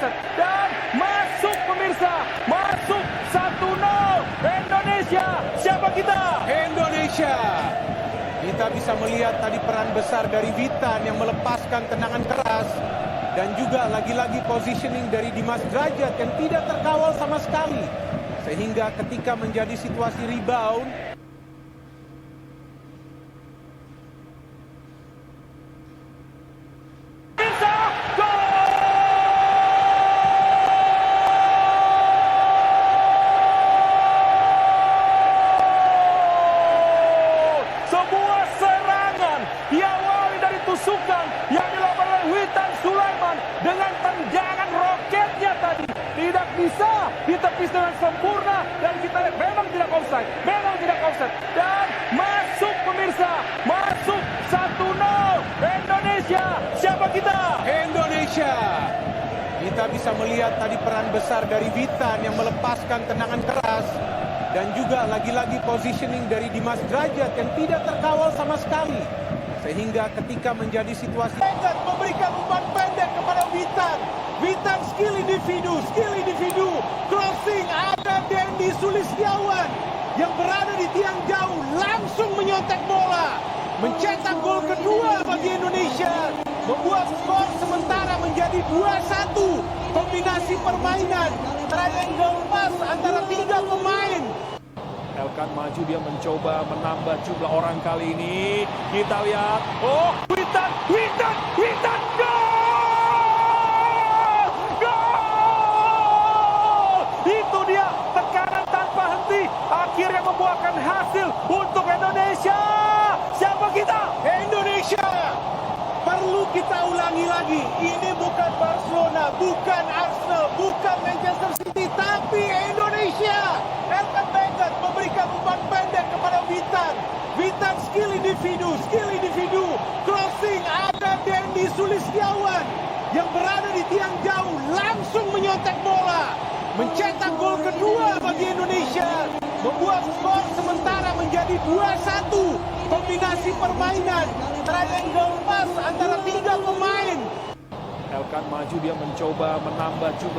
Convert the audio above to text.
offside dan masuk pemirsa, masuk 1-0 Indonesia. Siapa kita? Indonesia. Kita bisa melihat tadi peran besar dari Witan yang melepaskan tendangan keras dan juga lagi-lagi positioning dari Dimas Derajat yang tidak terkawal sama sekali. Sehingga ketika menjadi situasi rebound, Bisa gol! Sebuah serangan diawali dari tusukan yang dilakukan oleh Witan Sulaiman dengan tendangan roketnya tadi. Tidak bisa ditepis dengan sempurna dan kita lihat memang tidak offside, dan masuk pemirsa, masuk 1-0 Indonesia. Siapa kita? Indonesia. Kita bisa melihat tadi peran besar dari Witan yang melepaskan tendangan keras dan juga lagi-lagi positioning dari Dimas Derajat yang tidak terkawal sama sekali. Sehingga ketika menjadi situasi memberikan umpan pendek kepada Witan. Witan skill individu, crossing ada Dendi Sulistiawan yang berada di tiang jauh langsung menyontek bola, mencetak gol kedua bagi Indonesia, membuat skor sementara menjadi 2-1. Kombinasi permainan triangle pass antara tiga pemain. Elkan maju, dia mencoba menambah jumlah orang kali ini. Kita lihat, oh Witan, gol! Itu dia tekanan tanpa henti, akhirnya membuahkan hasil untuk Indonesia. Siapa kita? Indonesia. Perlu kita ulangi lagi, ini bukan Barcelona, bukan Arsenal, bukan Manchester City, tapi Indonesia. Elkan Bagot memberikan umpan pendek kepada Witan. Witan skill individu, crossing ada Dendi Sulistiawan yang berada di tiang jauh langsung menyontek bola, mencetak gol kedua bagi Indonesia, membuat skor sementara menjadi 2-1. Kombinasi permainan triangle pass antara tiga pemain. Elkan maju, dia mencoba menambah jumlah